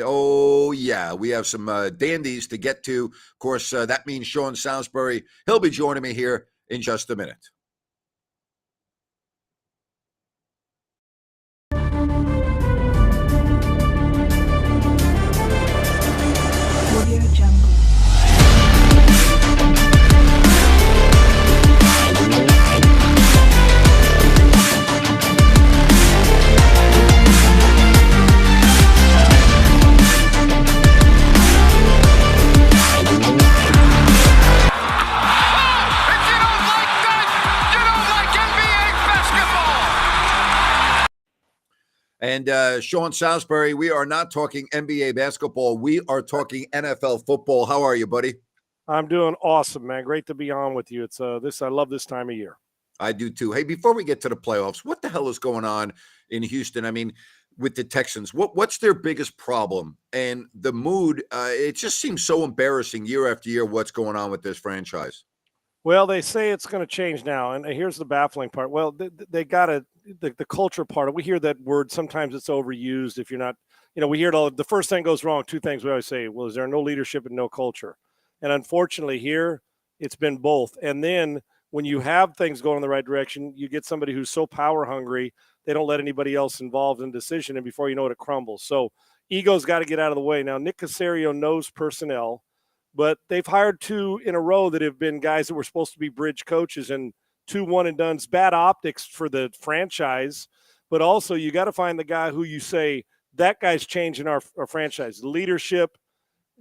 Oh, yeah, we have some dandies to get to. Of course, that means Sean Salisbury. He'll be joining me here in just a minute. And Sean Salisbury, we are not talking NBA basketball. We are talking NFL football. How are you, buddy? I'm doing awesome, man. Great to be on with you. It's I love this time of year. I do too. Hey, before we get to the playoffs, what the hell is going on in Houston? I mean, with the Texans, what's their biggest problem? And the mood, it just seems so embarrassing year after year what's going on with this franchise. Well, they say it's going to change now, and here's the baffling part. Well, they got the culture part. We hear that word. Sometimes it's overused. If you're not, we hear it all. The first thing goes wrong. Two things we always say. Well, is there no leadership and no culture? And unfortunately here, it's been both. And then when you have things going in the right direction, you get somebody who's so power hungry, they don't let anybody else involved in the decision, and before you know it, it crumbles. So ego's got to get out of the way. Now, Nick Caserio knows personnel, but they've hired two in a row that have been guys that were supposed to be bridge coaches, and 2 one-and-dones. Bad optics for the franchise, but also you got to find the guy who you say, that guy's changing our franchise. Leadership,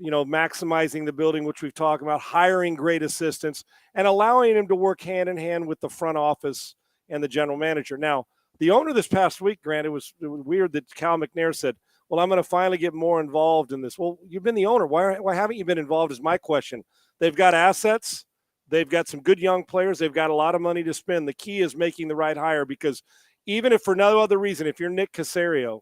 maximizing the building, which we've talked about, hiring great assistants, and allowing him to work hand in hand with the front office and the general manager. Now, the owner this past week, Grant, it was weird that Cal McNair said, well, I'm going to finally get more involved in this. Well, you've been the owner. Why haven't you been involved is my question. They've got assets. They've got some good young players. They've got a lot of money to spend. The key is making the right hire, because even if for no other reason, if you're Nick Caserio,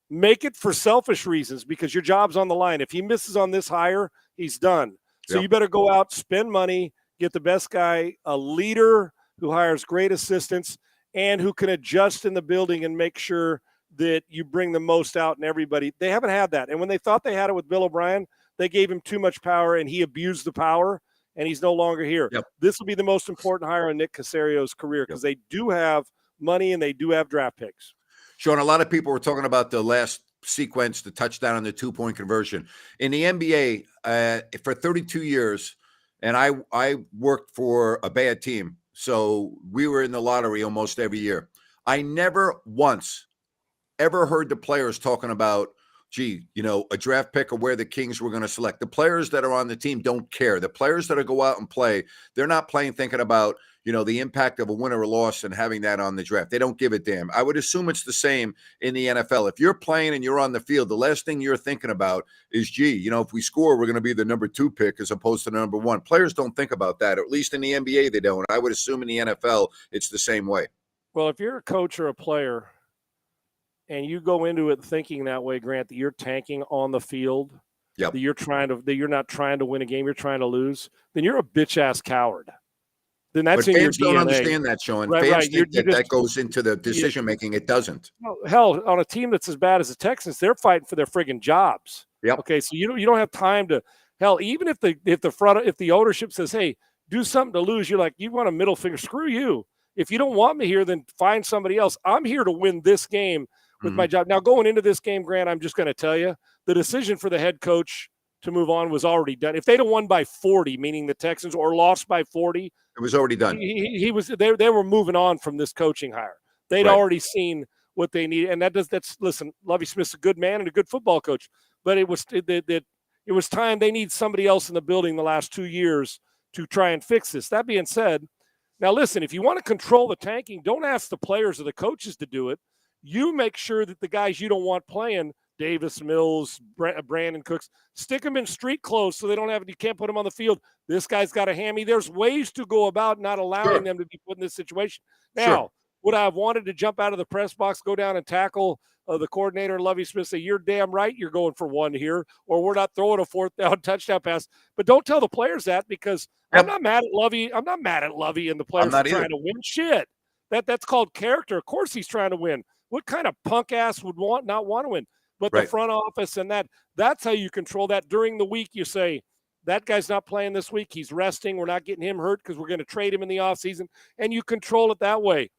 make it for selfish reasons, because your job's on the line. If he misses on this hire, he's done. So You better go out, spend money, get the best guy, a leader who hires great assistants and who can adjust in the building and make sure that you bring the most out in everybody. They haven't had that. And when they thought they had it with Bill O'Brien, they gave him too much power and he abused the power, and he's no longer here. This will be the most important hire in Nick Caserio's career, because they do have money and they do have draft picks. Sean, a lot of people were talking about the last sequence, the touchdown and the 2-point conversion. In the NBA, for 32 years, and I worked for a bad team, so we were in the lottery almost every year. I never once ever heard the players talking about, a draft pick or where the Kings were going to select. The players that are on the team don't care. The players that go out and play, they're not playing thinking about, the impact of a win or a loss and having that on the draft. They don't give a damn. I would assume it's the same in the NFL. If you're playing and you're on the field, the last thing you're thinking about is, if we score, we're going to be the number 2 pick as opposed to the number 1. Players don't think about that, or at least in the NBA they don't. I would assume in the NFL it's the same way. Well, if you're a coach or a player and you go into it thinking that way, Grant, that you're tanking on the field, that you're not trying to win a game, you're trying to lose, then you're a bitch-ass coward. Then that's but in your fans DNA. Don't understand that, Sean. Right, fans think that goes into the decision making. It doesn't. Hell, on a team that's as bad as the Texans, they're fighting for their friggin' jobs. Yep. Okay, so you don't have time to. Hell, even if the ownership says, "Hey, do something to lose," you're like, you want a middle finger? Screw you. If you don't want me here, then find somebody else. I'm here to win this game with my job. Now, going into this game, Grant, I'm just going to tell you, the decision for the head coach to move on was already done. If they'd have won by 40, meaning the Texans, or lost by 40, it was already done. They were moving on from this coaching hire. They'd already seen what they need, and listen, Lovie Smith's a good man and a good football coach, but it was time. They need somebody else in the building the last 2 years to try and fix this. That being said, now listen, if you want to control the tanking, don't ask the players or the coaches to do it. You make sure that the guys you don't want playing, Davis Mills, Brandon Cooks, stick them in street clothes so you can't put them on the field. This guy's got a hammy. There's ways to go about not allowing them to be put in this situation. Now, would I have wanted to jump out of the press box, go down and tackle the coordinator and Lovie Smith, say, you're damn right, you're going for 1 here, or we're not throwing a 4th down touchdown pass. But don't tell the players that, because I'm not mad at Lovie. I'm not mad at Lovie and the players trying to win shit. That's called character. Of course he's trying to win. What kind of punk ass would not want to win? But the Right. front office and that's how you control that. During the week, you say, that guy's not playing this week. He's resting. We're not getting him hurt because we're going to trade him in the offseason. And you control it that way.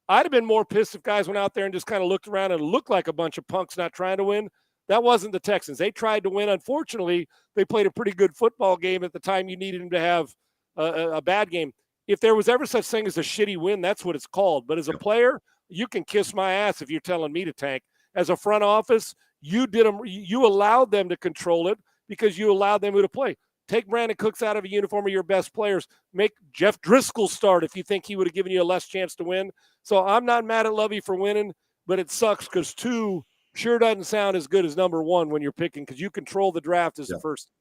I'd have been more pissed if guys went out there and just kind of looked around and looked like a bunch of punks not trying to win. That wasn't the Texans. They tried to win. Unfortunately, they played a pretty good football game at the time you needed them to have a bad game. If there was ever such thing as a shitty win, that's what it's called. But as a player, you can kiss my ass if you're telling me to tank. As a front office, you allowed them to control it because you allowed them to play. Take Brandon Cooks out of a uniform of your best players. Make Jeff Driscoll start if you think he would have given you a less chance to win. So I'm not mad at Lovey for winning, but it sucks because 2 sure doesn't sound as good as number 1 when you're picking because you control the draft as the first.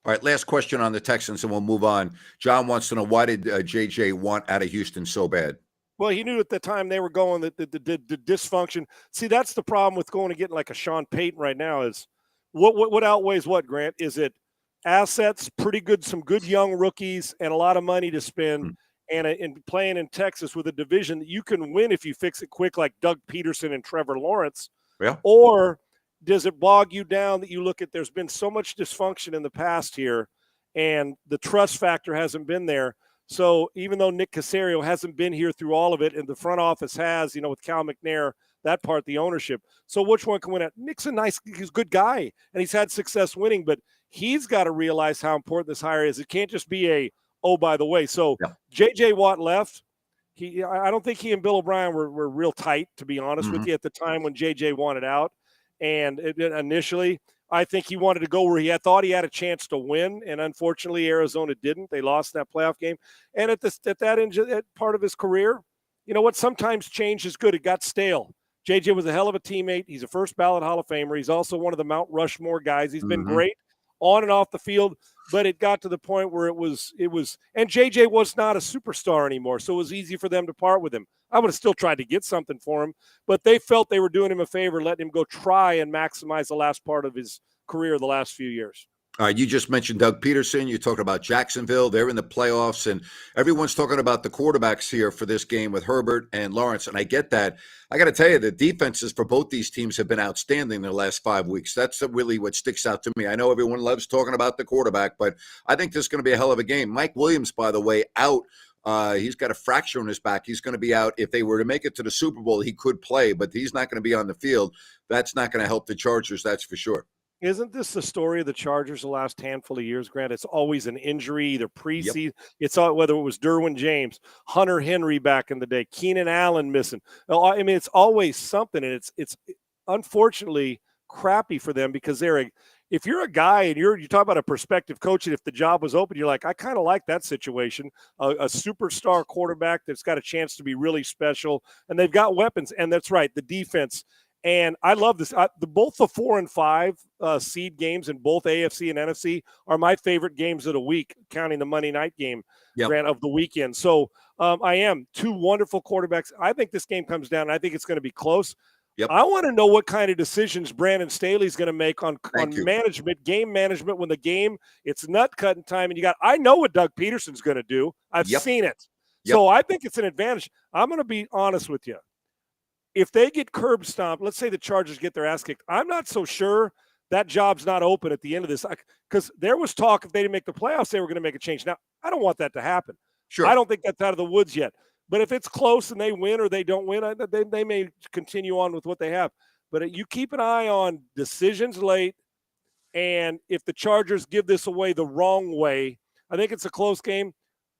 All right, last question on the Texans, and we'll move on. John wants to know, why did JJ want out of Houston so bad? Well, he knew at the time they were going that the dysfunction. See, that's the problem with going and getting like a Sean Payton right now is what outweighs what, Grant? Is it assets, pretty good, some good young rookies, and a lot of money to spend, and playing in Texas with a division that you can win if you fix it quick, like Doug Peterson and Trevor Lawrence? Yeah. Or does it bog you down that you look at there's been so much dysfunction in the past here, and the trust factor hasn't been there? So even though Nick Caserio hasn't been here through all of it, and the front office has, with Cal McNair, that part, the ownership. So which one can win it? Nick's he's a good guy, and he's had success winning, but he's got to realize how important this hire is. It can't just be by the way. So J.J. Watt left. I don't think he and Bill O'Brien were real tight, to be honest with you, at the time when J.J. wanted out. And initially, I think he wanted to go where he thought he had a chance to win, and unfortunately, Arizona didn't. They lost that playoff game. And at that part of his career, you know what? Sometimes change is good. It got stale. JJ was a hell of a teammate. He's a first ballot Hall of Famer. He's also one of the Mount Rushmore guys. He's been great on and off the field, but it got to the point where it was, and JJ was not a superstar anymore, so it was easy for them to part with him. I would have still tried to get something for him, but they felt they were doing him a favor, letting him go try and maximize the last part of his career the last few years. All right, you just mentioned Doug Peterson. You talked about Jacksonville. They're in the playoffs, and everyone's talking about the quarterbacks here for this game with Herbert and Lawrence, and I get that. I got to tell you, the defenses for both these teams have been outstanding in the last 5 weeks. That's really what sticks out to me. I know everyone loves talking about the quarterback, but I think this is going to be a hell of a game. Mike Williams, by the way, out. He's got a fracture in his back. He's going to be out. If they were to make it to the Super Bowl, he could play, but he's not going to be on the field. That's not going to help the Chargers, that's for sure. Isn't this the story of the Chargers the last handful of years, Grant? It's always an injury, either preseason. It's all, whether it was Derwin James, Hunter Henry back in the day, Keenan Allen missing. I mean, it's always something, and it's unfortunately crappy for them because if you're a guy and you talk about a prospective coach, and if the job was open, you're like, I kind of like that situation. A superstar quarterback that's got a chance to be really special, and they've got weapons. And that's right, the defense. And I love this. Both the 4 and 5 seed games in both AFC and NFC are my favorite games of the week, counting the Monday night game, Grant, of the weekend. So I am 2 wonderful quarterbacks. I think this game comes down, and I think it's going to be close. I want to know what kind of decisions Brandon Staley's going to make on management, game management, when the game, it's nut-cutting time. And I know what Doug Peterson's going to do. I've seen it. So I think it's an advantage. I'm going to be honest with you. If they get curb stomped, let's say the Chargers get their ass kicked, I'm not so sure that job's not open at the end of this, because there was talk if they didn't make the playoffs, they were going to make a change. Now, I don't want that to happen. Sure. I don't think that's out of the woods yet. But if it's close and they win or they don't win, they may continue on with what they have. But you keep an eye on decisions late, and if the Chargers give this away the wrong way, I think it's a close game.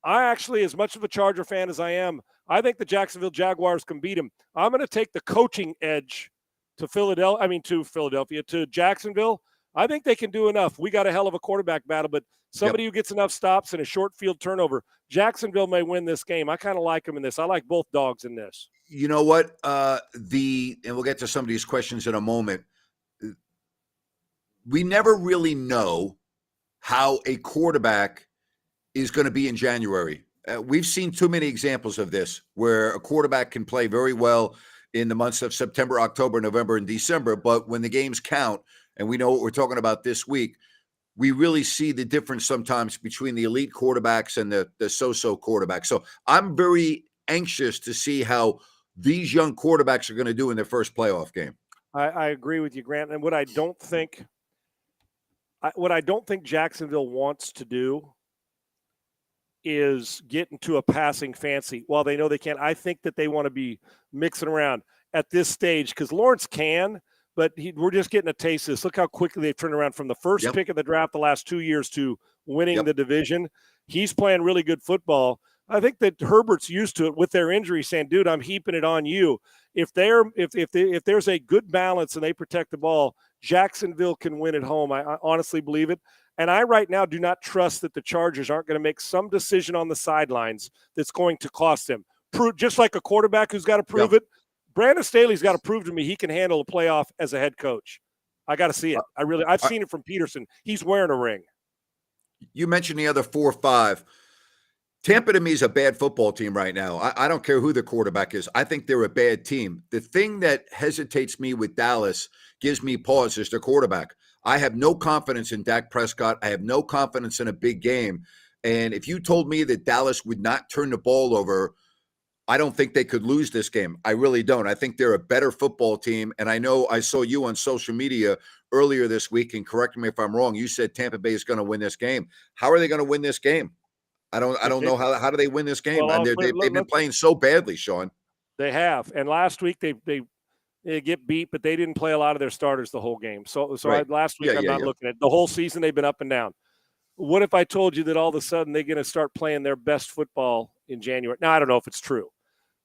I actually, as much of a Charger fan as I am, I think the Jacksonville Jaguars can beat them. I'm going to take the coaching edge to to Jacksonville. I think they can do enough. We got a hell of a quarterback battle, but somebody who gets enough stops and a short field turnover, Jacksonville may win this game. I kind of like them in this. I like both dogs in this. You know what? And we'll get to some of these questions in a moment. We never really know how a quarterback is going to be in January. We've seen too many examples of this where a quarterback can play very well in the months of September, October, November, and December. But when the games count, and we know what we're talking about this week, we really see the difference sometimes between the elite quarterbacks and the so-so quarterbacks. So I'm very anxious to see how these young quarterbacks are going to do in their first playoff game. I agree with you, Grant. And what I don't think Jacksonville wants to do is get into a passing fancy. While they know they can, I think that they want to be mixing around at this stage because Lawrence can, but we're just getting a taste of this. Look how quickly they've turned around from the first pick of the draft the last 2 years to winning the division. He's playing really good football. I think that Herbert's used to it with their injury, saying, "Dude, I'm heaping it on you." If there's a good balance and they protect the ball, Jacksonville can win at home. I honestly believe it. And I right now do not trust that the Chargers aren't going to make some decision on the sidelines that's going to cost them. Just like a quarterback who's got to prove it. Brandon Staley's got to prove to me he can handle a playoff as a head coach. I got to see it. I've seen it from Peterson. He's wearing a ring. You mentioned the other 4 or 5. Tampa to me is a bad football team right now. I don't care who the quarterback is. I think they're a bad team. The thing that hesitates me with Dallas, gives me pause, is their quarterback. I have no confidence in Dak Prescott. I have no confidence in a big game. And if you told me that Dallas would not turn the ball over, I don't think they could lose this game. I really don't. I think they're a better football team. And I know I saw you on social media earlier this week, and correct me if I'm wrong, you said Tampa Bay is going to win this game. How are they going to win this game? I don't know how do they win this game? Well, they've been playing so badly, Sean. They have. And last week they get beat, but they didn't play a lot of their starters the whole game. So right. Last week I'm not looking at the whole season. They've been up and down. What if I told you that all of a sudden they're going to start playing their best football in January? Now, I don't know if it's true,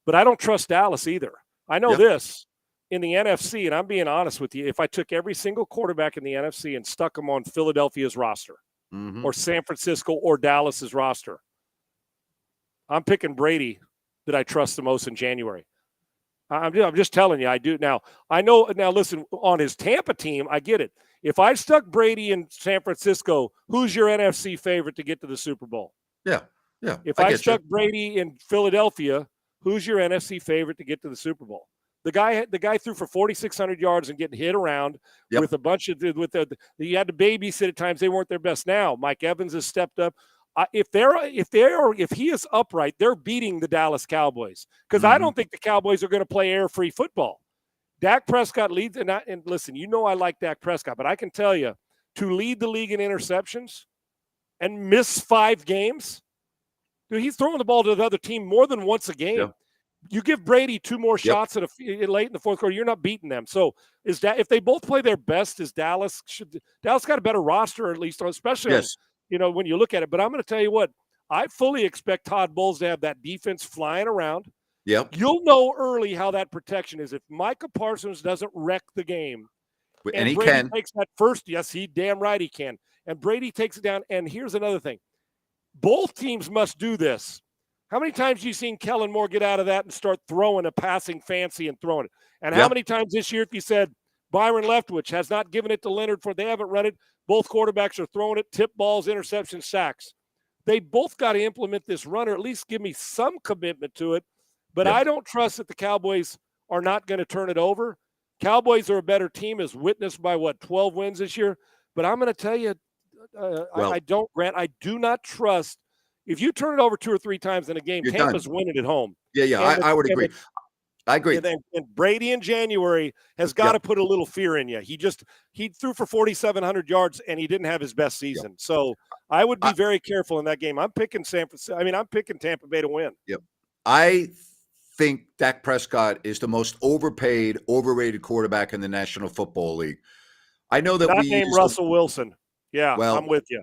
but I don't trust Dallas either. I know this in the NFC, and I'm being honest with you. If I took every single quarterback in the NFC and stuck them on Philadelphia's roster or San Francisco or Dallas's roster, I'm picking Brady that I trust the most in January. I'm just telling you, I do. Now, I know. Now, listen, on his Tampa team, I get it. If I stuck Brady in San Francisco, who's your NFC favorite to get to the Super Bowl? Yeah. If I stuck Brady in Philadelphia, who's your NFC favorite to get to the Super Bowl? The guy threw for 4,600 yards and getting hit around with a bunch of he had to babysit at times. They weren't their best. Now Mike Evans has stepped up. If he is upright, they're beating the Dallas Cowboys because I don't think the Cowboys are going to play air-free football. Dak Prescott leads, and listen, I like Dak Prescott, but I can tell you, to lead the league in interceptions and miss 5 games, dude, he's throwing the ball to the other team more than once a game. Yeah. You give Brady 2 more shots late in the fourth quarter, you're not beating them. So if they both play their best, Dallas got a better roster, at least, especially when you look at it. But I'm going to tell you what, I fully expect Todd Bowles to have that defense flying around. Yep. You'll know early how that protection is. If Micah Parsons doesn't wreck the game, and he Brady can takes that first, he damn right he can. And Brady takes it down. And here's another thing. Both teams must do this. How many times have you seen Kellen Moore get out of that and start throwing a passing fancy and throwing it? And how many times this year, if you said Byron Leftwich has not given it to Leonard they haven't run it, both quarterbacks are throwing it, tip balls, interceptions, sacks. They both got to implement this run, or at least give me some commitment to it. But I don't trust that the Cowboys are not going to turn it over. Cowboys are a better team, as witnessed by, 12 wins this year. But I'm going to tell you, I don't, Grant, I do not trust. If you turn it over 2 or 3 times in a game, Tampa's winning at home. Yeah, I would agree. I agree. And Brady in January has got to put a little fear in you. He threw for 4,700 yards, and he didn't have his best season. So I would be very careful in that game. I'm picking I'm picking Tampa Bay to win. Yep. I think Dak Prescott is the most overpaid, overrated quarterback in the National Football League. I know that not named Russell Wilson. Yeah, well, I'm with you.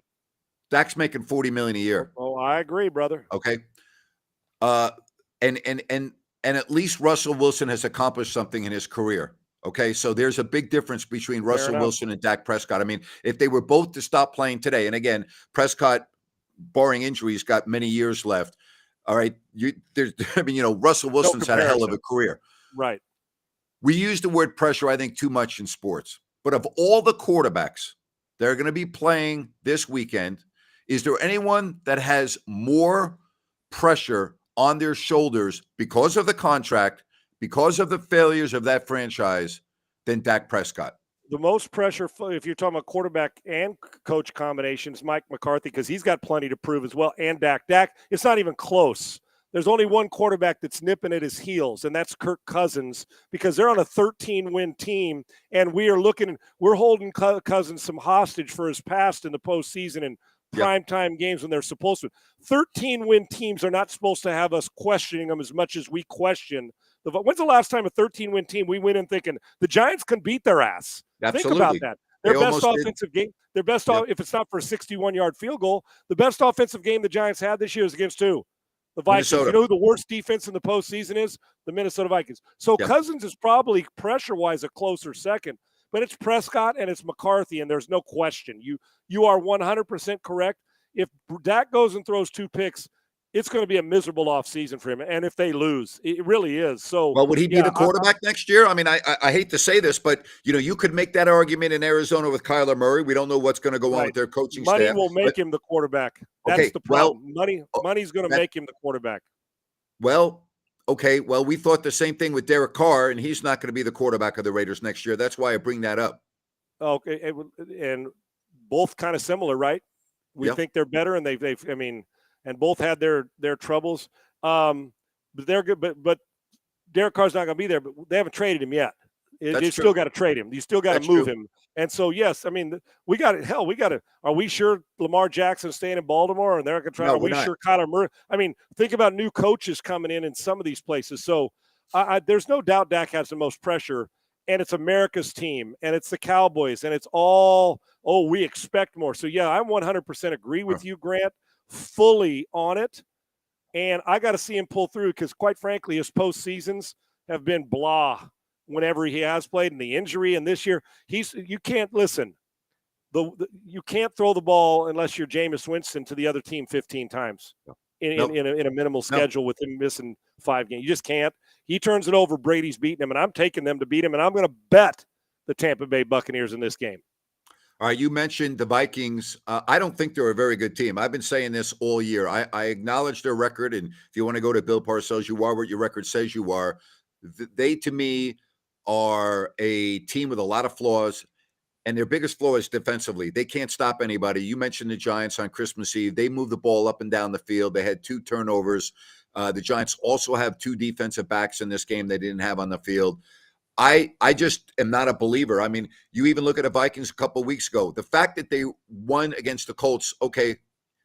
Dak's making $40 million a year. Oh, I agree, brother. Okay. And at least Russell Wilson has accomplished something in his career. Okay. So there's a big difference between Russell Wilson and Dak Prescott. I mean, if they were both to stop playing today, and again, Prescott, barring injuries, got many years left. All right. Russell Wilson's had a hell of a career. Right. We use the word pressure, I think, too much in sports. But of all the quarterbacks that are going to be playing this weekend, is there anyone that has more pressure on their shoulders because of the contract, because of the failures of that franchise, than Dak Prescott? The most pressure, if you're talking about quarterback and coach combinations, Mike McCarthy, because he's got plenty to prove as well, and Dak. Dak, it's not even close. there's only one quarterback that's nipping at his heels, and that's Kirk Cousins, because they're on a 13-win team, and we're holding Cousins some hostage for his past in the postseason and primetime games when they're supposed to. 13-win teams are not supposed to have us questioning them as much as we question. When's the last time a 13-win team we went in thinking the Giants can beat their ass? Absolutely. Think about that. Their best offensive game, if it's not for a 61-yard field goal, the best offensive game the Giants had this year is against who? The Vikings. Minnesota. You know who the worst defense in the postseason is? The Minnesota Vikings. So Cousins is probably pressure-wise a closer second, but it's Prescott and it's McCarthy, and there's no question. You are 100% correct. If Dak goes and throws 2 picks, it's going to be a miserable offseason for him. And if they lose, it really is. So, well, would he be the quarterback next year? I mean, I hate to say this, but you could make that argument in Arizona with Kyler Murray. We don't know what's going to go on with their coaching staff. Money will make him the quarterback. That's the problem. Money's going to make him the quarterback. Well, okay. Well, we thought the same thing with Derek Carr, and he's not going to be the quarterback of the Raiders next year. That's why I bring that up. Okay, and both kind of similar, right? We think they're better, and and both had their troubles. But they're good. But Derek Carr's not going to be there. But they haven't traded him yet. You still got to trade him. You still got to move him. And so, yes, I mean, we got it. Hell, we got to. Are we sure Lamar Jackson's staying in Baltimore, and they're going to try? No, are we sure Kyler Murray? I mean, think about new coaches coming in some of these places. So, there's no doubt Dak has the most pressure, and it's America's team, and it's the Cowboys, and it's all. Oh, we expect more. So, yeah, I 100% agree with you, Grant. Fully on it, and I got to see him pull through because, quite frankly, his postseasons have been blah whenever he has played, and the injury. And this year, you can't listen. You can't throw the ball unless you're Jameis Winston to the other team 15 times in a minimal schedule with him missing 5 games. You just can't. He turns it over. Brady's beating him, and I'm taking them to beat him, and I'm going to bet the Tampa Bay Buccaneers in this game. All right, you mentioned the Vikings. I don't think they're a very good team. I've been saying this all year. I acknowledge their record, and if you want to go to Bill Parcells, you are what your record says you are. They, to me, are a team with a lot of flaws, and their biggest flaw is defensively. They can't stop anybody. You mentioned the Giants on Christmas Eve. They moved the ball up and down the field. They had 2 turnovers. The Giants also have 2 defensive backs in this game they didn't have on the field. I just am not a believer. I mean, you even look at the Vikings a couple of weeks ago. The fact that they won against the Colts, okay,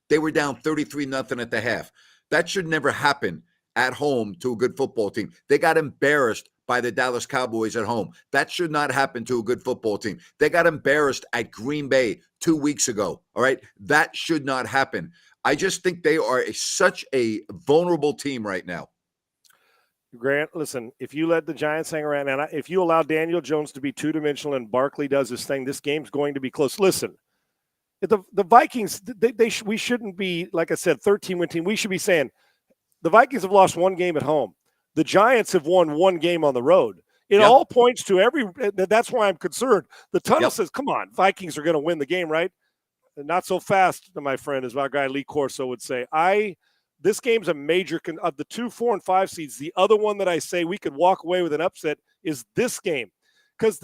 they were down 33-0 at the half. That should never happen at home to a good football team. They got embarrassed by the Dallas Cowboys at home. That should not happen to a good football team. They got embarrassed at Green Bay 2 weeks ago, all right? That should not happen. I just think they are such a vulnerable team right now. Grant, listen, if you let the Giants hang around, and if you allow Daniel Jones to be 2-dimensional and Barkley does his thing, this game's going to be close. Listen, the Vikings, we shouldn't be, like I said, 13-win team. We should be saying the Vikings have lost 1 game at home. The Giants have won 1 game on the road. It all points to that's why I'm concerned. The tunnel says, come on, Vikings are going to win the game, right? Not so fast, my friend, as my guy Lee Corso would say. This game's a major of the 2, 4, and 5 seeds. The other one that I say we could walk away with an upset is this game, because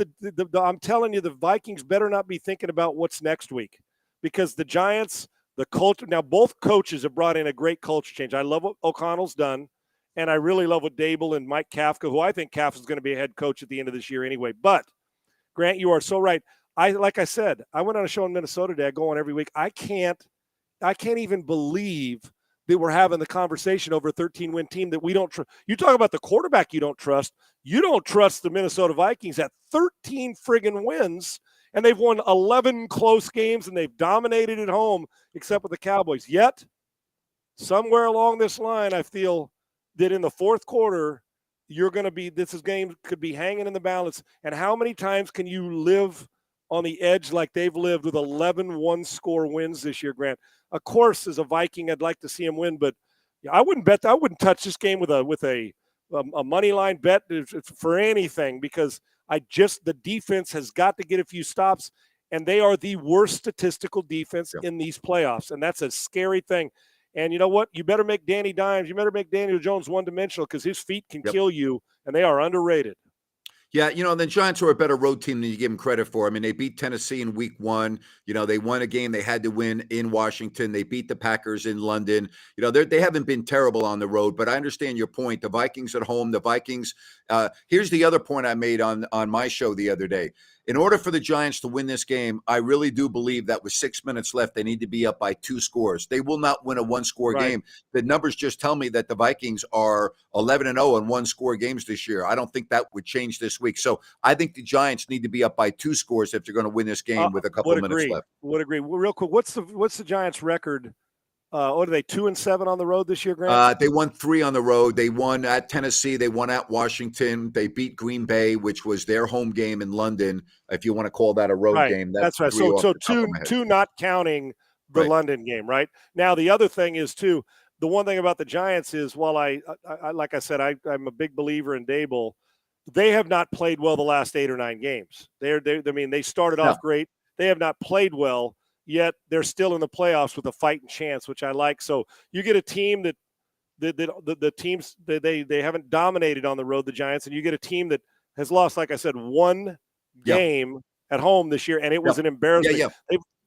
I'm telling you, the Vikings better not be thinking about what's next week, because the Giants, the culture. Now both coaches have brought in a great culture change. I love what O'Connell's done, and I really love what Dable and Mike Kafka, who I think Kafka is going to be a head coach at the end of this year anyway. But Grant, you are so right. Like I said, I went on a show in Minnesota today. I go on every week. I can't even believe that we're having the conversation over a 13-win team that we don't trust. You talk about the quarterback you don't trust. You don't trust the Minnesota Vikings at 13 friggin' wins, and they've won 11 close games, and they've dominated at home, except with the Cowboys. Yet, somewhere along this line, I feel that in the fourth quarter, this game could be hanging in the balance. And how many times can you live on the edge like they've lived with 11 one-score wins this year, Grant? Of course, as a Viking, I'd like to see him win, but I wouldn't touch this game with a money line bet for anything, because the defense has got to get a few stops, and they are the worst statistical defense in these playoffs, and that's a scary thing. And you know what? You better make Danny Dimes. You better make Daniel Jones one-dimensional, because his feet can kill you, and they are underrated. Yeah, the Giants are a better road team than you give them credit for. I mean, they beat Tennessee in week 1. They won a game they had to win in Washington. They beat the Packers in London. They haven't been terrible on the road, but I understand your point. The Vikings at home, the Vikings. Here's the other point I made on my show the other day. In order for the Giants to win this game, I really do believe that with 6 minutes left, they need to be up by 2 scores. They will not win a one-score game. The numbers just tell me that the Vikings are 11-0 in one-score games this year. I don't think that would change this week. So I think the Giants need to be up by 2 scores if they're going to win this game with a couple of minutes left. Would agree. Well, real quick, what's the Giants' record? What are they, 2-7 on the road this year, Grant? They won 3 on the road. They won at Tennessee. They won at Washington. They beat Green Bay, which was their home game in London, if you want to call that a road game. That's right. So two not counting the London game, right? Now, the other thing is, too, the one thing about the Giants is, while I like I said, I'm a big believer in Dable, they have not played well the last 8 or 9 games. They started off great. They have not played well, yet they're still in the playoffs with a fighting chance, which I like. So you get a team that the teams they haven't dominated on the road, the Giants, and you get a team that has lost, like I said, 1 game at home this year, and it was an embarrassment.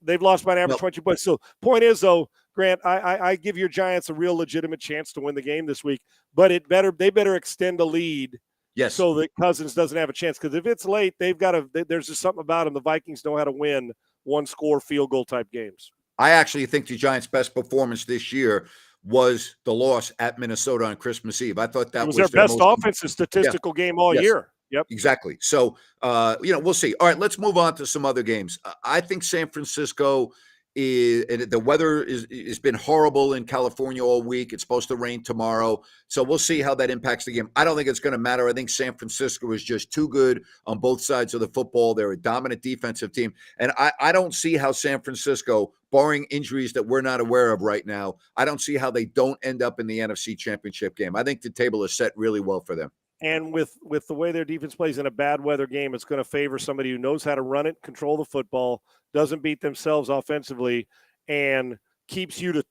They've lost by an average 20 points. So point is, though, Grant, I give your Giants a real legitimate chance to win the game this week, but they better extend the lead. Yes. So that Cousins doesn't have a chance, because if it's late, there's just something about them. The Vikings know how to win one-score field goal type games. I actually think the Giants' best performance this year was the loss at Minnesota on Christmas Eve. I thought that was their best offensive statistical game all year. Yep. Exactly. So, we'll see. All right, let's move on to some other games. I think San Francisco and the weather has been horrible in California all week. It's supposed to rain tomorrow. So we'll see how that impacts the game. I don't think it's going to matter. I think San Francisco is just too good on both sides of the football. They're a dominant defensive team. And I don't see how San Francisco, barring injuries that we're not aware of right now, I don't see how they don't end up in the NFC Championship game. I think the table is set really well for them. And with the way their defense plays in a bad weather game, it's going to favor somebody who knows how to run it, control the football, doesn't beat themselves offensively, and keeps you to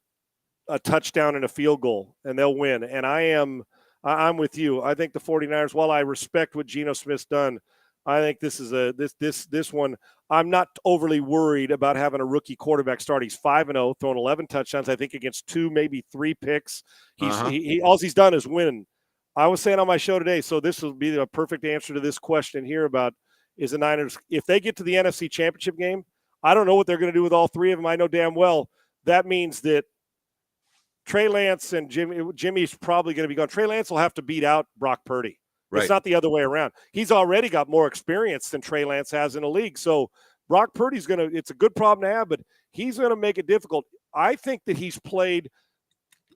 a touchdown and a field goal, and they'll win. And I'm with you. I think the 49ers, while I respect what Geno Smith's done, I think this is this one. I'm not overly worried about having a rookie quarterback start. He's 5-0, thrown 11 touchdowns, I think, against 2, maybe 3 picks. All he's done is win. I was saying on my show today, so this will be the perfect answer to this question here about, is the Niners, if they get to the NFC Championship game, I don't know what they're going to do with all 3 of them. I know damn well that means that Trey Lance and Jimmy's probably going to be gone. Trey Lance will have to beat out Brock Purdy. Right. It's not the other way around. He's already got more experience than Trey Lance has in the league. So Brock Purdy's it's a good problem to have, but he's going to make it difficult. I think that he's played –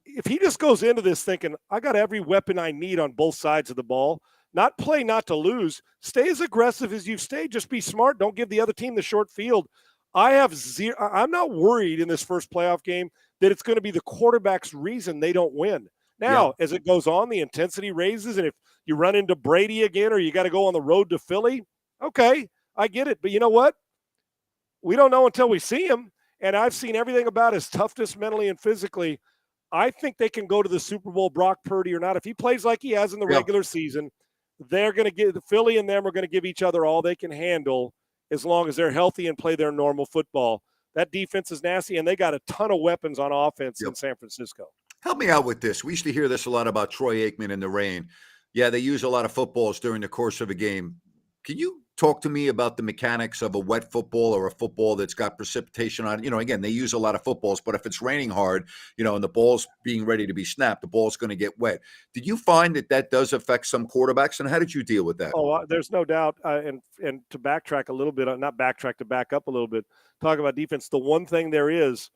if he just goes into this thinking, I got every weapon I need on both sides of the ball, not play not to lose, stay as aggressive as you've stayed, just be smart, don't give the other team the short field. I'm not worried in this first playoff game that it's going to be the quarterback's reason they don't win. Now, as it goes on, the intensity raises, and if you run into Brady again or you got to go on the road to Philly, okay, I get it. But you know what? We don't know until we see him, and I've seen everything about his toughness mentally and physically. I think they can go to the Super Bowl, Brock Purdy or not. If he plays like he has in the regular season, they're going to give Philly and them are going to give each other all they can handle as long as they're healthy and play their normal football. That defense is nasty, and they got a ton of weapons on offense in San Francisco. Help me out with this. We used to hear this a lot about Troy Aikman in the rain. Yeah, they use a lot of footballs during the course of a game. Can you talk to me about the mechanics of a wet football or a football that's got precipitation on it? Again, they use a lot of footballs, but if it's raining hard, and the ball's being ready to be snapped, the ball's going to get wet. Did you find that does affect some quarterbacks, and how did you deal with that? Oh, there's no doubt. And to backtrack a little bit, not backtrack, to back up a little bit, talk about defense. The one thing there is,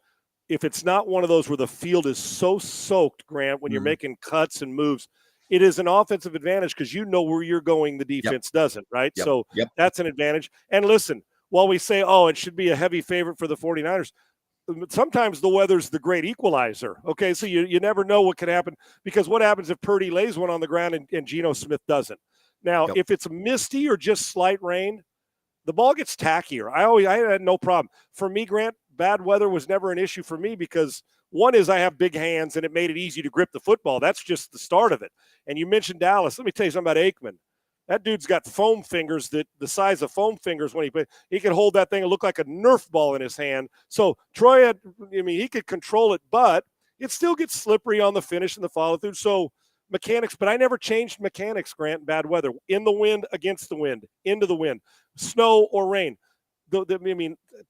if it's not one of those where the field is so soaked, Grant, when you're making cuts and moves, it is an offensive advantage because you know where you're going, the defense doesn't, right? So that's an advantage. And listen, while we say, it should be a heavy favorite for the 49ers, sometimes the weather's the great equalizer, okay? So you never know what could happen, because what happens if Purdy lays one on the ground and Geno Smith doesn't? Now, if it's misty or just slight rain, the ball gets tackier. I had no problem. For me, Grant, bad weather was never an issue for me because one is I have big hands and it made it easy to grip the football. That's just the start of it. And you mentioned Dallas. Let me tell you something about Aikman. That dude's got foam fingers that the size of foam fingers when he could hold that thing and look like a Nerf ball in his hand. So Troy he could control it, but it still gets slippery on the finish and the follow through. So mechanics, but I never changed mechanics, Grant, in bad weather. In the wind, against the wind, into the wind, snow or rain.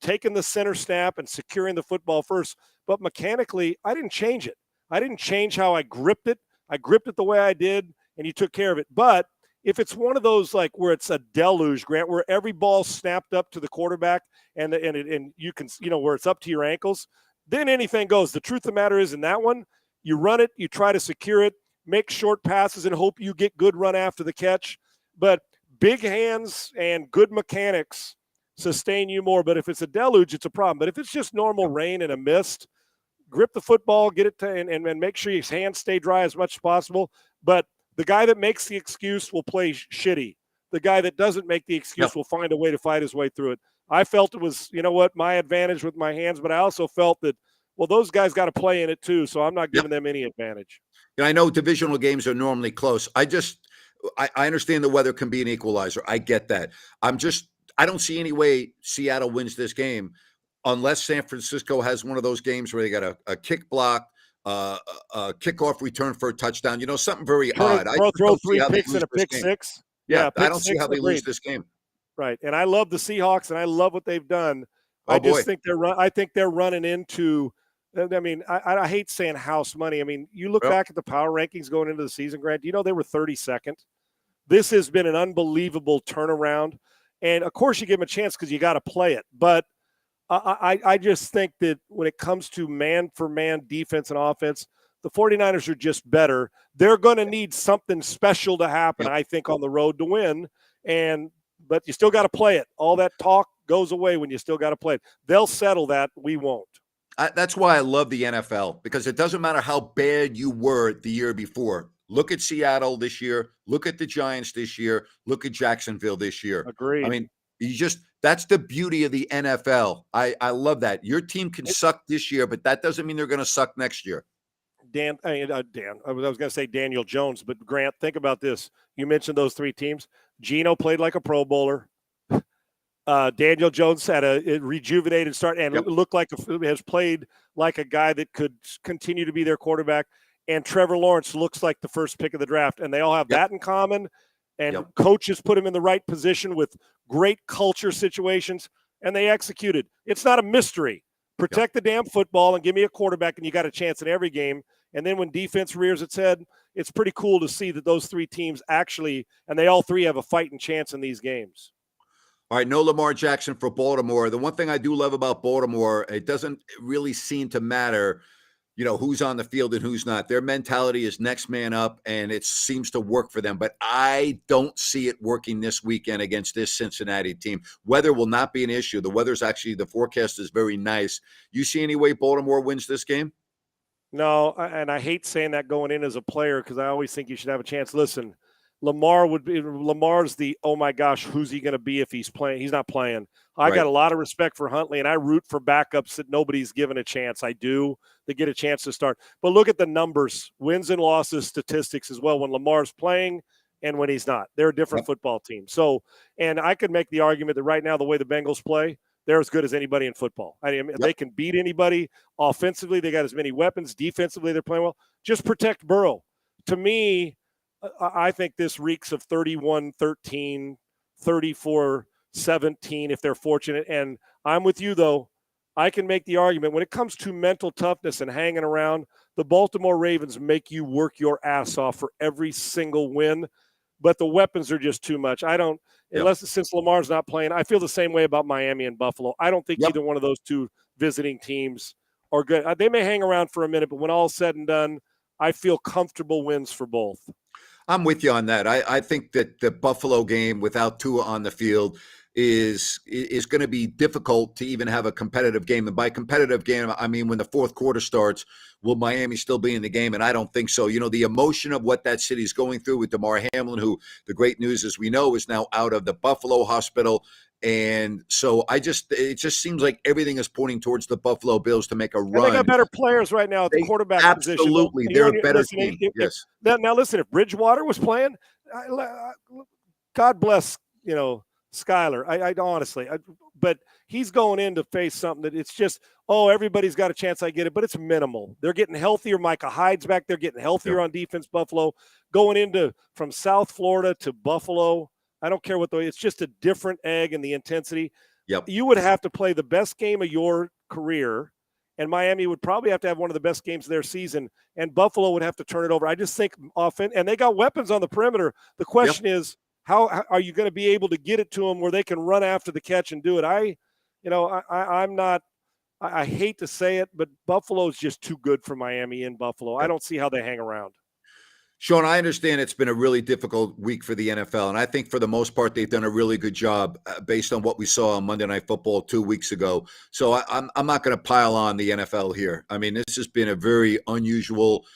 Taking the center snap and securing the football first, but mechanically, I didn't change it. I didn't change how I gripped it. I gripped it the way I did, and you took care of it. But if it's one of those like where it's a deluge, Grant, where every ball snapped up to the quarterback and you can, where it's up to your ankles, then anything goes. The truth of the matter is in that one, you run it, you try to secure it, make short passes and hope you get good run after the catch. But big hands and good mechanics sustain you more. But if it's a deluge, it's a problem. But if it's just normal rain and a mist, grip the football, get it and make sure your hands stay dry as much as possible. But the guy that makes the excuse will play shitty. The guy that doesn't make the excuse will find a way to fight his way through it. I felt it was, my advantage with my hands, but I also felt that, well, those guys got to play in it too, so I'm not giving them any advantage. I know divisional games are normally close. I understand the weather can be an equalizer. I get that. I don't see any way Seattle wins this game unless San Francisco has one of those games where they got a kick block, a kickoff return for a touchdown. Something very odd. Throw 3 picks and a pick six. Yeah, I don't see how they lose this game. Right, and I love the Seahawks, and I love what they've done. I think they're running into. I hate saying house money. You look back at the power rankings going into the season, Grant. They were 32nd. This has been an unbelievable turnaround, and of course you give them a chance because you got to play it. But I just think that when it comes to man-for-man defense and offense, the 49ers are just better. They're going to need something special to happen, I think, on the road to win. But you still got to play it. All that talk goes away when you still got to play it. They'll settle that. We won't. That's why I love the NFL, because it doesn't matter how bad you were the year before. Look at Seattle this year. Look at the Giants this year. Look at Jacksonville this year. Agreed. That's the beauty of the NFL. I love that. Your team can suck this year, but that doesn't mean they're going to suck next year. Dan, I was going to say Daniel Jones, but Grant, think about this. You mentioned those 3 teams. Geno played like a Pro Bowler. Daniel Jones had a rejuvenated start and looked like has played like a guy that could continue to be their quarterback. And Trevor Lawrence looks like the first pick of the draft, and they all have that in common. And coaches put him in the right position with great culture situations, and they executed. It's not a mystery. Protect the damn football and give me a quarterback, and you got a chance in every game. And then when defense rears its head, it's pretty cool to see that those 3 teams actually, and they all 3 have a fighting chance in these games. All right, no Lamar Jackson for Baltimore. The one thing I do love about Baltimore, it doesn't really seem to matter, who's on the field and who's not. Their mentality is next man up, and it seems to work for them. But I don't see it working this weekend against this Cincinnati team. Weather will not be an issue. The forecast is very nice. You see any way Baltimore wins this game? No, and I hate saying that going in as a player because I always think you should have a chance. Listen, Lamar's the, oh my gosh, who's he going to be if he's playing? He's not playing. I got a lot of respect for Huntley, and I root for backups that nobody's given a chance. I do. They get a chance to start. But look at the numbers, wins and losses statistics as well when Lamar's playing and when he's not. They're a different football team. So, and I could make the argument that right now the way the Bengals play, they're as good as anybody in football. They can beat anybody. Offensively, they got as many weapons. Defensively, they're playing well. Just protect Burrow. To me, I think this reeks of 31-13, 34-17 if they're fortunate. And I'm with you, though. I can make the argument when it comes to mental toughness and hanging around, the Baltimore Ravens make you work your ass off for every single win, but the weapons are just too much. Since Lamar's not playing, I feel the same way about Miami and Buffalo. I don't think either one of those 2 visiting teams are good. They may hang around for a minute, but when all's said and done, I feel comfortable wins for both. I'm with you on that. I think that the Buffalo game without Tua on the field is going to be difficult to even have a competitive game. And by competitive game, I mean when the fourth quarter starts, will Miami still be in the game? And I don't think so. The emotion of what that city is going through with Damar Hamlin, who the great news is we know is now out of the Buffalo hospital. And so it just seems like everything is pointing towards the Buffalo Bills to make a run. They got better players right now at the quarterback position. Absolutely. They're a better team. Now, listen, if Bridgewater was playing, God bless, Skyler. I honestly, but he's going in to face something that it's just, everybody's got a chance. I get it, but it's minimal. They're getting healthier. Micah Hyde's back there getting healthier on defense. Buffalo going into from South Florida to Buffalo. I don't care it's just a different egg in the intensity. Yep. You would have to play the best game of your career, and Miami would probably have to have one of the best games of their season, and Buffalo would have to turn it over. I just think offense, and they got weapons on the perimeter. The question is, how are you going to be able to get it to them where they can run after the catch and do it? I'm not. I hate to say it, but Buffalo's just too good for Miami in Buffalo. I don't see how they hang around. Sean, I understand it's been a really difficult week for the NFL, and I think for the most part they've done a really good job based on what we saw on Monday Night Football 2 weeks ago. So I'm not going to pile on the NFL here. I mean, this has been a very unusual,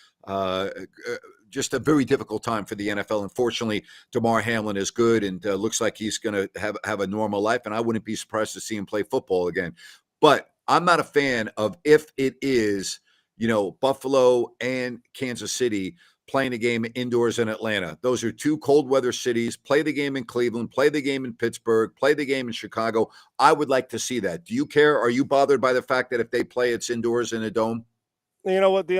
just a very difficult time for the NFL. Unfortunately, Damar Hamlin is good and looks like he's going to have a normal life, and I wouldn't be surprised to see him play football again. But I'm not a fan of if it is, Buffalo and Kansas City playing a game indoors in Atlanta. Those are two cold weather cities. Play the game in Cleveland, play the game in Pittsburgh, play the game in Chicago. I would like to see that. Do you care? Are you bothered by the fact that if they play, it's indoors in a dome? You know what?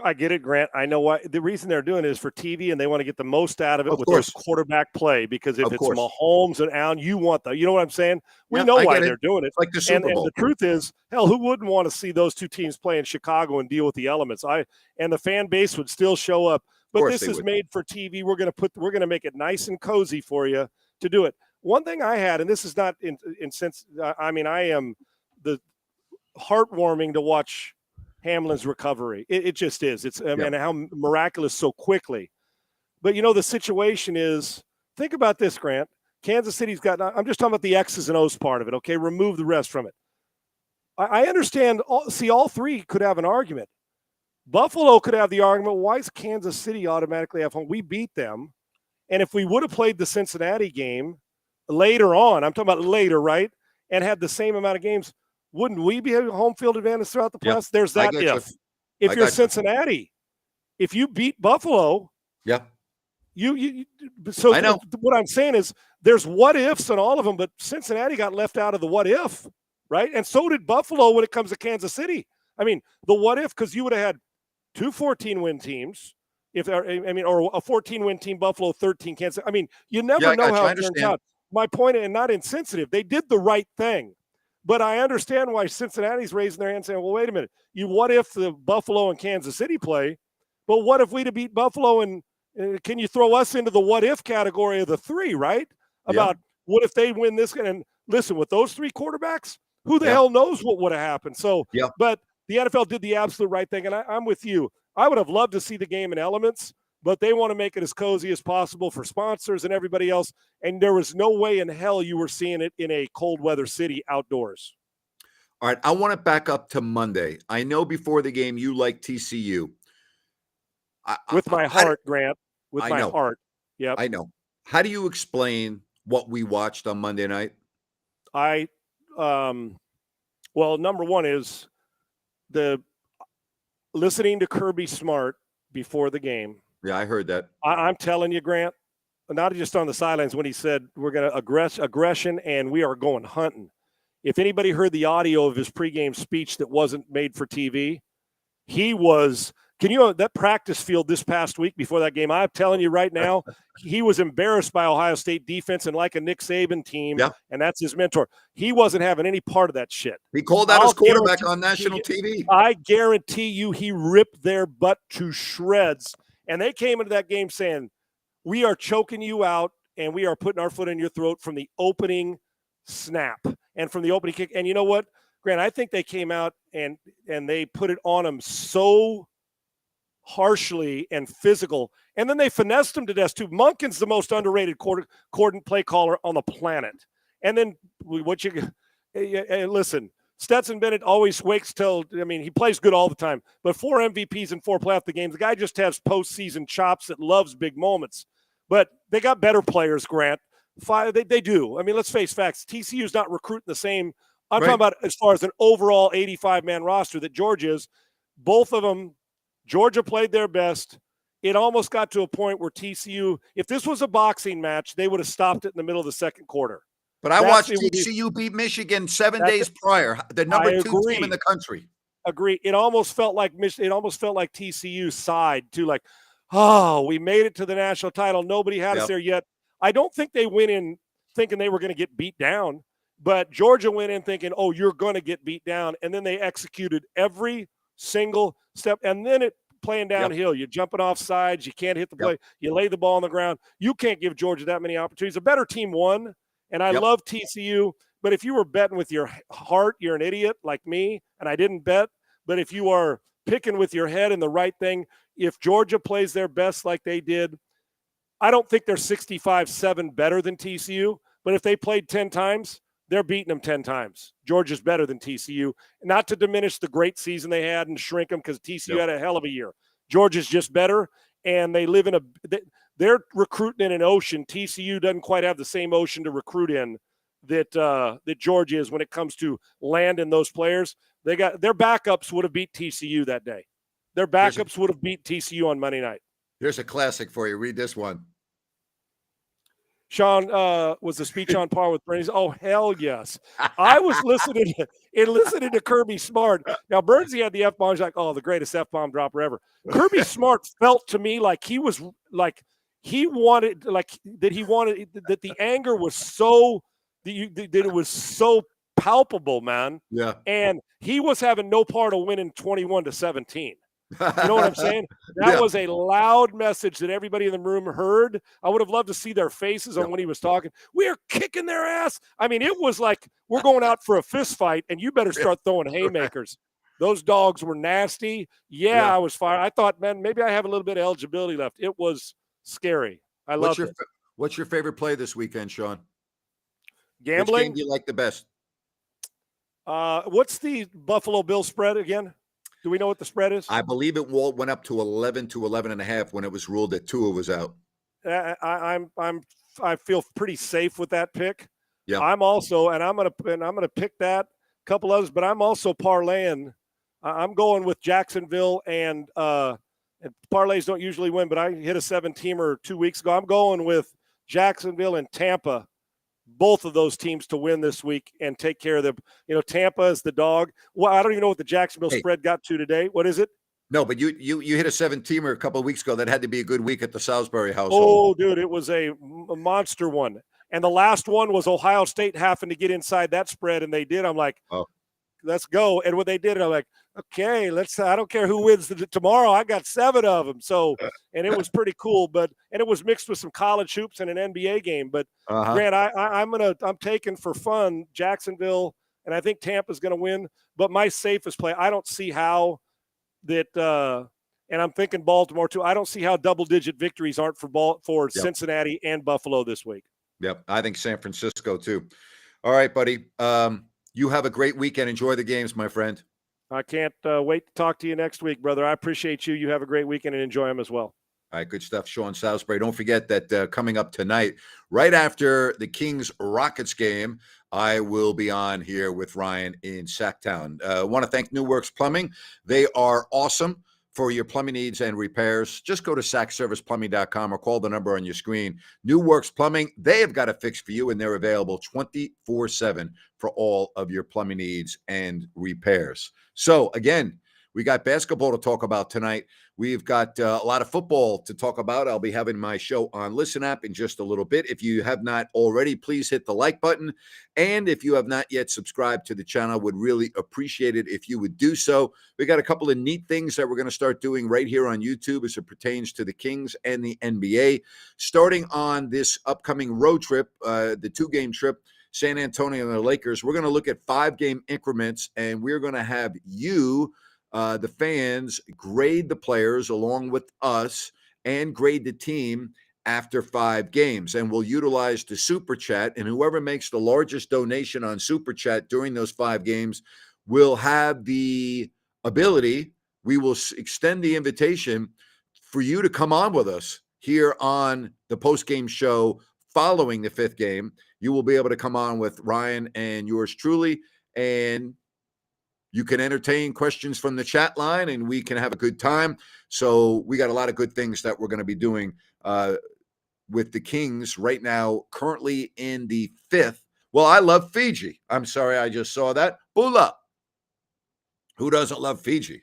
I get it, Grant. I know why. The reason they're doing it is for TV, and they want to get the most out of it with their quarterback play. Because if it's Mahomes and Allen, you want you know what I'm saying? We know why they're doing it. It's like the Super Bowl. And the truth is, hell, who wouldn't want to see those two teams play in Chicago and deal with the elements? And the fan base would still show up. But this is made for TV. We're going to make it nice and cozy for you to do it. One thing I had, and this is not in sense. I am the heartwarming to watch Hamlin's recovery. It just is. And how miraculous so quickly. But the situation is, think about this, Grant. Kansas City's got. I'm just talking about the X's and O's part of it. Okay, remove the rest from it. I understand. All three could have an argument. Buffalo could have the argument, why is Kansas City automatically have home? We beat them. And if we would have played the Cincinnati game later on, I'm talking about later, right, and had the same amount of games, wouldn't we be having home field advantage throughout the playoffs? Yep. There's that if. If you're Cincinnati, if you beat Buffalo, so I know. What I'm saying is there's what ifs on all of them, but Cincinnati got left out of the what if, right? And so did Buffalo when it comes to Kansas City. I mean, the what if, because you would have had 2 14-win teams, or a 14-win team, Buffalo, 13 Kansas. I mean, you never know how it turns out. My point, and not insensitive, they did the right thing. But I understand why Cincinnati's raising their hand saying, well, wait a minute. What if the Buffalo and Kansas City play? But what if we'd have beat Buffalo, and can you throw us into the what if category of the three, right? About what if they win this? And listen, with those three quarterbacks, who the hell knows what would have happened? So, but the NFL did the absolute right thing, and I'm with you. I would have loved to see the game in elements, but they want to make it as cozy as possible for sponsors and everybody else, and there was no way in hell you were seeing it in a cold weather city outdoors. All right, I want to back up to Monday. I know before the game you like TCU. With my heart, Grant. With my heart. Yep. I know. How do you explain what we watched on Monday night? Well, number one is the listening to Kirby Smart before the game. Yeah, I heard that. I'm telling you, Grant, not just on the sidelines when he said we're going to aggression and we are going hunting. If anybody heard the audio of his pregame speech that wasn't made for TV, he was – that practice field this past week before that game, I'm telling you right now, he was embarrassed by Ohio State defense and like a Nick Saban team, and that's his mentor. He wasn't having any part of that shit. He called out his quarterback on national TV. I guarantee you he ripped their butt to shreds. And they came into that game saying, we are choking you out and we are putting our foot in your throat from the opening snap and from the opening kick. And you know what, Grant, I think they came out and they put it on them so harshly and physical. And then they finessed him to death too. Monken's the most underrated play caller on the planet. And then listen, Stetson Bennett always waits till, he plays good all the time, but 4 MVPs in 4 playoff games. The guy just has postseason chops that loves big moments. But they got better players, Grant. They do. Let's face facts. TCU's not recruiting the same. I'm talking about as far as an overall 85-man roster that Georgia is. Both of them, Georgia played their best. it almost got to a point where TCU, if this was a boxing match, they would have stopped it in the middle of the second quarter. But I watched TCU beat Michigan 7 days prior, the number 2 team in the country. Agree. It almost felt like TCU sighed too, like, oh, we made it to the national title. Nobody had us there yet. I don't think they went in thinking they were going to get beat down, but Georgia went in thinking, oh, you're going to get beat down. And then they executed every single step. And then it playing downhill. You're jumping off sides. You can't hit the play. You lay the ball on the ground. You can't give Georgia that many opportunities. A better team won. And I love TCU. But if you were betting with your heart, you're an idiot like me, and I didn't bet. But if you are picking with your head and the right thing, if Georgia plays their best like they did, I don't think they're 65-7 better than TCU. But if they played 10 times, they're beating them 10 times. Georgia's better than TCU. Not to diminish the great season they had and shrink them, because TCU had a hell of a year. Georgia's just better, and they live in they're recruiting in an ocean. TCU doesn't quite have the same ocean to recruit in that Georgia is when it comes to landing those players. They got their backups would have beat TCU that day. Their backups would have beat TCU on Monday night. Here's a classic for you. Read this one. Sean, was the speech on par with Bernie's? Oh, hell yes. I was listening to Kirby Smart. Now, Bernsey had the F-bomb. He's like, oh, the greatest F-bomb dropper ever. Kirby Smart felt to me like he was like he wanted that the anger was so that it was so palpable, man. Yeah. And he was having no part of winning 21-17. You know what I'm saying? That was a loud message that everybody in the room heard. I would have loved to see their faces on when he was talking. We are kicking their ass. I mean, it was like we're going out for a fist fight, and you better start throwing haymakers. Those dogs were nasty. I was fired. I thought, man, maybe I have a little bit of eligibility left. It was scary. I loved it. What's your favorite play this weekend, Sean? Gambling? Which game do you like the best? What's the Buffalo Bill spread again? Do we know what the spread is? I believe it went up to 11 to 11.5 when it was ruled that Tua was out. I feel pretty safe with that pick. Yeah. I'm also, and I'm gonna pick that, a couple others, but I'm also parlaying. I'm going with Jacksonville and parlays don't usually win, but I hit a 7-teamer 2 weeks ago. I'm going with Jacksonville and Tampa, both of those teams to win this week and take care of them. You know, Tampa is the dog. Well, I don't even know what the Jacksonville spread got to today. What is it? No, but you hit a 7-teamer a couple of weeks ago. That had to be a good week at the Salisbury household. Oh, dude, it was a monster one. And the last one was Ohio State having to get inside that spread, and they did. I'm like, let's go. And when they did it, I'm like, okay, I don't care who wins tomorrow. I got 7 of them. So, and it was pretty cool, and it was mixed with some college hoops and an NBA game. But Grant, I'm taking for fun Jacksonville, and I think Tampa's going to win. But my safest play, I don't see how that, and I'm thinking Baltimore too. I don't see how double-digit victories aren't for Cincinnati and Buffalo this week. Yep, I think San Francisco too. All right, buddy. You have a great weekend. Enjoy the games, my friend. I can't wait to talk to you next week, brother. I appreciate you. You have a great weekend and enjoy them as well. All right, good stuff, Sean Salisbury. Don't forget that coming up tonight, right after the Kings-Rockets game, I will be on here with Ryan in Sacktown. I want to thank New Works Plumbing. They are awesome for your plumbing needs and repairs. Just go to sackserviceplumbing.com or call the number on your screen. New Works Plumbing, they have got a fix for you, and they're available 24/7 for all of your plumbing needs and repairs. So, again, we got basketball to talk about tonight. We've got a lot of football to talk about. I'll be having my show on Listen App in just a little bit. If you have not already, please hit the like button. And if you have not yet subscribed to the channel, would really appreciate it if you would do so. We got a couple of neat things that we're going to start doing right here on YouTube as it pertains to the Kings and the NBA. Starting on this upcoming road trip, the 2-game trip, San Antonio and the Lakers, we're going to look at 5-game increments, and we're going to have you, the fans, grade the players along with us and grade the team after 5 games. And we'll utilize the Super Chat, and whoever makes the largest donation on Super Chat during those 5 games will have the ability, we will extend the invitation for you to come on with us here on the post-game show following the 5th game. You will be able to come on with Ryan and yours truly, and You can entertain questions from the chat line, and we can have a good time. So we got a lot of good things that we're going to be doing with the Kings right now, currently in the 5th. Well, I love Fiji. I'm sorry, I just saw that. Bula. Who doesn't love Fiji?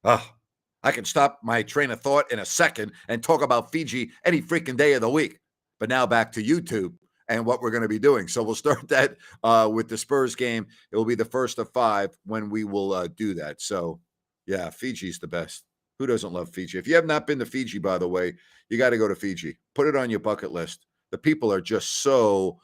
I can stop my train of thought in a second and talk about Fiji any freaking day of the week. But now back to YouTube and what we're going to be doing. So we'll start that with the Spurs game. It will be the first of 5 when we will do that. So, yeah, Fiji's the best. Who doesn't love Fiji? If you have not been to Fiji, by the way, you got to go to Fiji. Put it on your bucket list. The people are just so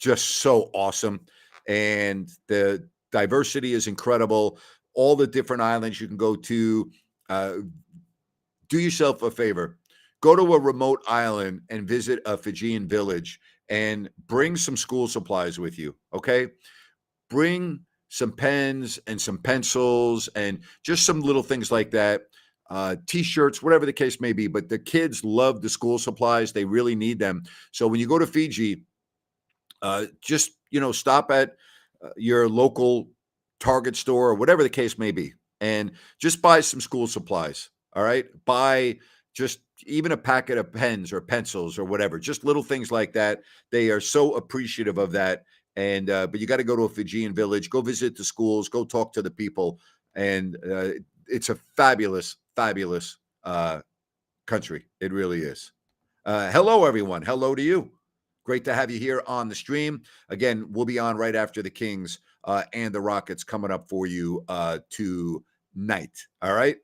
awesome. And the diversity is incredible. All the different islands you can go to. Do yourself a favor. Go to a remote island and visit a Fijian village and bring some school supplies with you, okay? Bring some pens and some pencils and just some little things like that. T-shirts, whatever the case may be. But the kids love the school supplies. They really need them. So when you go to Fiji, just, stop at your local Target store or whatever the case may be, and just buy some school supplies. All right. Buy just even a packet of pens or pencils or whatever, just little things like that. They are so appreciative of that. And, but you got to go to a Fijian village, go visit the schools, go talk to the people. And it's a fabulous, fabulous country. It really is. Hello, everyone. Hello to you. Great to have you here on the stream. Again, we'll be on right after the Kings and the Rockets coming up for you tonight. All right.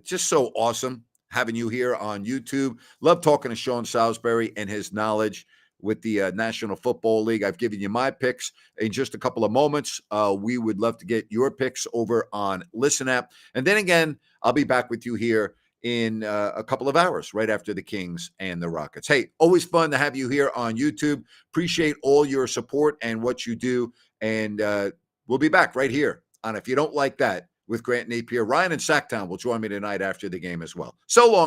Just so awesome having you here on YouTube. Love talking to Sean Salisbury and his knowledge with the National Football League. I've given you my picks in just a couple of moments. We would love to get your picks over on Listen App. And then again, I'll be back with you here in a couple of hours right after the Kings and the Rockets. Hey, always fun to have you here on YouTube. Appreciate all your support and what you do. And we'll be back right here on If You Don't Like That with Grant Napier. Ryan and Sacktown will join me tonight after the game as well. So long.